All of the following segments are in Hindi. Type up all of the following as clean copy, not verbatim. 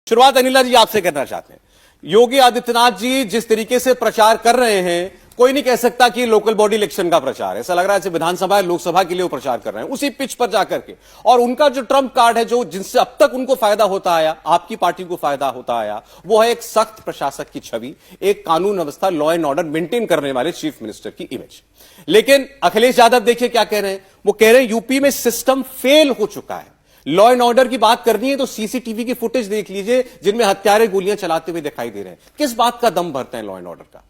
शुरुआत अनिला जी आपसे करना चाहते हैं। योगी आदित्यनाथ जी जिस तरीके से प्रचार कर रहे हैं, कोई नहीं कह सकता कि लोकल बॉडी इलेक्शन का प्रचार है। ऐसा लग रहा है जैसे विधानसभा लोकसभा के लिए वो प्रचार कर रहे हैं, उसी पिच पर जाकर के। और उनका जो ट्रम्प कार्ड है, जो जिनसे अब तक उनको फायदा होता आया, आपकी पार्टी को फायदा होता आया, वो है एक सख्त प्रशासक की छवि, एक कानून व्यवस्था, लॉ एंड ऑर्डर मेंटेन करने वाले चीफ मिनिस्टर की इमेज। लेकिन अखिलेश यादव देखिए क्या कह रहे हैं। वो कह रहे हैं यूपी में सिस्टम फेल हो चुका है। लॉ एंड ऑर्डर की बात करनी है तो सीसीटीवी की फुटेज देख लीजिए, जिनमें हत्यारे गोलियां चलाते हुए दिखाई दे रहे हैं। किस बात का दम भरते हैं लॉ एंड ऑर्डर का?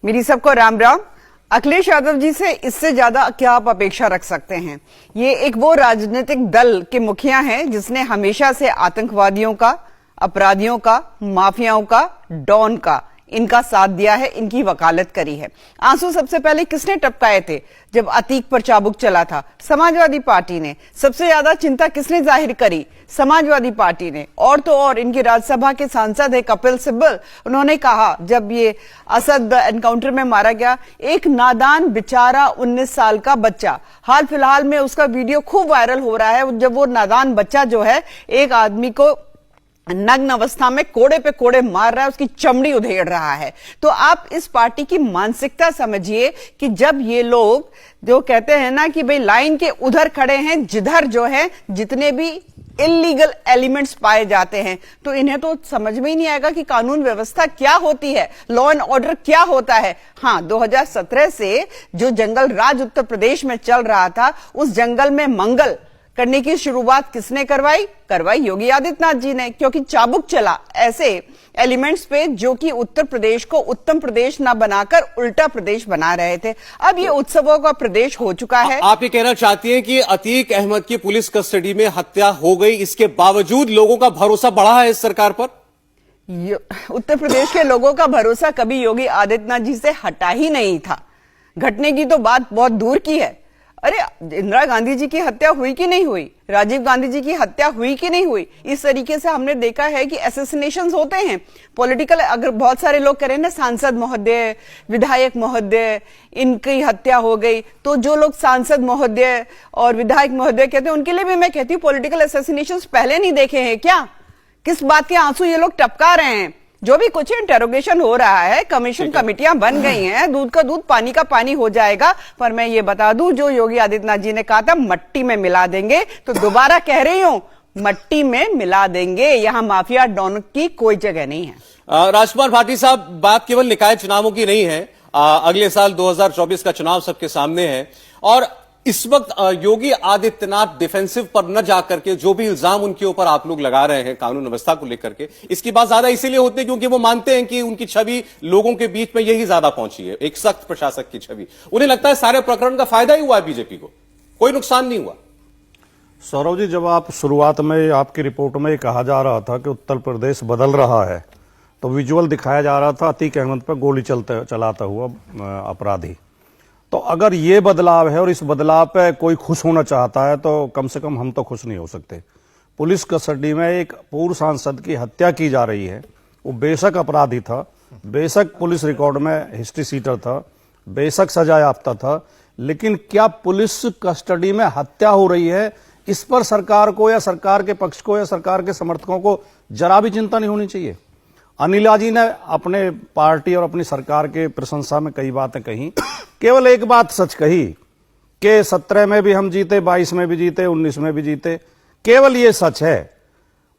मेरी सबको राम राम। अखिलेश यादव जी से इससे ज्यादा क्या आप अपेक्षा रख सकते हैं? ये एक वो राजनीतिक दल के मुखिया हैं जिसने हमेशा से आतंकवादियों का, अपराधियों का, माफियाओं का, डॉन का इनका साथ दिया है, इनकी वकालत करी है। आंसू सबसे पहले किसने टपकाए थे जब अतीक पर चाबुक चला था? समाजवादी पार्टी ने। सबसे ज्यादा चिंता किसने जाहिर करी? समाजवादी पार्टी ने। और तो और इनकी राज्यसभा के सांसद है कपिल सिब्बल, उन्होंने कहा जब ये असद एनकाउंटर में मारा गया, एक नादान बेचारा 19 साल का बच्चा, हाल फिलहाल में उसका वीडियो खूब वायरल हो रहा है, जब वो नादान बच्चा जो है एक आदमी को नग्न अवस्था में कोड़े पे कोड़े मार रहा है, उसकी चमड़ी उधेड़ रहा है। तो आप इस पार्टी की मानसिकता समझिए कि जब ये लोग जो कहते हैं ना कि भाई लाइन के उधर खड़े हैं, जिधर जो है जितने भी इलीगल एलिमेंट्स पाए जाते हैं, तो इन्हें तो समझ में ही नहीं आएगा कि कानून व्यवस्था क्या होती है, लॉ एंड ऑर्डर क्या होता है। हाँ, 2017 से जो जंगल राज उत्तर प्रदेश में चल रहा था, उस जंगल में मंगल करने की शुरुआत किसने करवाई योगी आदित्यनाथ जी ने, क्योंकि चाबुक चला ऐसे एलिमेंट्स पे जो कि उत्तर प्रदेश को उत्तम प्रदेश ना बनाकर उल्टा प्रदेश बना रहे थे। अब ये उत्सवों का प्रदेश हो चुका है। आप ये कहना चाहती हैं कि अतीक अहमद की पुलिस कस्टडी में हत्या हो गई, इसके बावजूद लोगों का भरोसा बढ़ा है इस सरकार पर? उत्तर प्रदेश के लोगों का भरोसा कभी योगी आदित्यनाथ जी से हटा ही नहीं था। घटने की तो बात बहुत दूर की है। अरे, इंदिरा गांधी जी की हत्या हुई कि नहीं हुई? राजीव गांधी जी की हत्या हुई कि नहीं हुई? इस तरीके से हमने देखा है कि असैसिनेशंस होते हैं पॉलिटिकल। अगर बहुत सारे लोग कह रहे हैं ना, सांसद महोदय, विधायक महोदय, इनकी हत्या हो गई, तो जो लोग सांसद महोदय और विधायक महोदय कहते हैं, उनके लिए भी मैं कहती हूँ पॉलिटिकल असैसिनेशंस पहले नहीं देखे हैं क्या? किस बात के आंसू ये लोग टपका रहे हैं? जो भी कुछ इंटेरोगेशन हो रहा है, कमीशन कमेटियां बन गई हैं, दूध का दूध पानी का पानी हो जाएगा। पर मैं ये बता दूं, जो योगी आदित्यनाथ जी ने कहा था मट्टी में मिला देंगे, तो दोबारा कह रही हूं, मट्टी में मिला देंगे। यहां माफिया डॉन की कोई जगह नहीं है। राजकुमार भाटी साहब, बात केवल निकाय चुनावों की नहीं है। अगले साल 2024 का चुनाव सबके सामने है, और इस वक्त योगी आदित्यनाथ डिफेंसिव पर न जाकर के जो भी इल्जाम उनके ऊपर आप लोग लगा रहे हैं कानून व्यवस्था को लेकर के, इसकी बात ज्यादा इसीलिए होती है क्योंकि वो मानते हैं कि उनकी छवि लोगों के बीच में यही ज्यादा पहुंची है, एक सख्त प्रशासक की छवि। उन्हें लगता है सारे प्रकरण का फायदा ही हुआ है बीजेपी को, कोई नुकसान नहीं हुआ। सौरभ जी, जब आप शुरुआत में आपकी रिपोर्ट में कहा जा रहा था कि उत्तर प्रदेश बदल रहा है, तो विजुअल दिखाया जा रहा था अतीक अहमद पर गोली चलाता हुआ अपराधी। तो अगर ये बदलाव है और इस बदलाव पे कोई खुश होना चाहता है, तो कम से कम हम तो खुश नहीं हो सकते। पुलिस कस्टडी में एक पूर्व सांसद की हत्या की जा रही है। वो बेशक अपराधी था, बेशक पुलिस रिकॉर्ड में हिस्ट्री सीटर था, बेशक सजा याफ्ता था, लेकिन क्या पुलिस कस्टडी में हत्या हो रही है, इस पर सरकार को या सरकार के पक्ष को या सरकार के समर्थकों को जरा भी चिंता नहीं होनी चाहिए? अनिला जी ने अपने पार्टी और अपनी सरकार के प्रशंसा में कई बातें कही, केवल एक बात सच कही कि 17 में भी हम जीते, 22 में भी जीते, 19 में भी जीते। केवल ये सच है।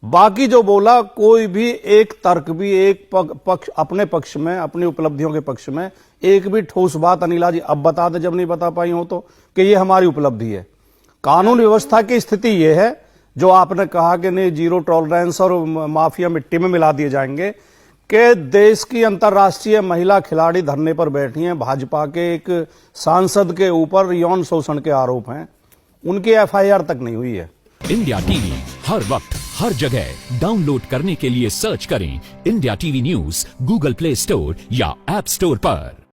बाकी जो बोला, कोई भी एक तर्क भी, एक पक्ष अपने पक्ष में, अपनी उपलब्धियों के पक्ष में एक भी ठोस बात अनिला जी अब बता दे, जब नहीं बता पाई हो तो, कि ये हमारी उपलब्धि है। कानून व्यवस्था की स्थिति ये है, जो आपने कहा कि नहीं जीरो टॉलरेंस और माफिया मिट्टी में मिला दिए जाएंगे, कि देश की अंतर्राष्ट्रीय महिला खिलाड़ी धरने पर बैठी हैं। भाजपा के एक सांसद के ऊपर यौन शोषण के आरोप हैं, उनकी एफआईआर तक नहीं हुई है। इंडिया टीवी हर वक्त हर जगह डाउनलोड करने के लिए सर्च करें India TV news Google play store या ऐप स्टोर पर।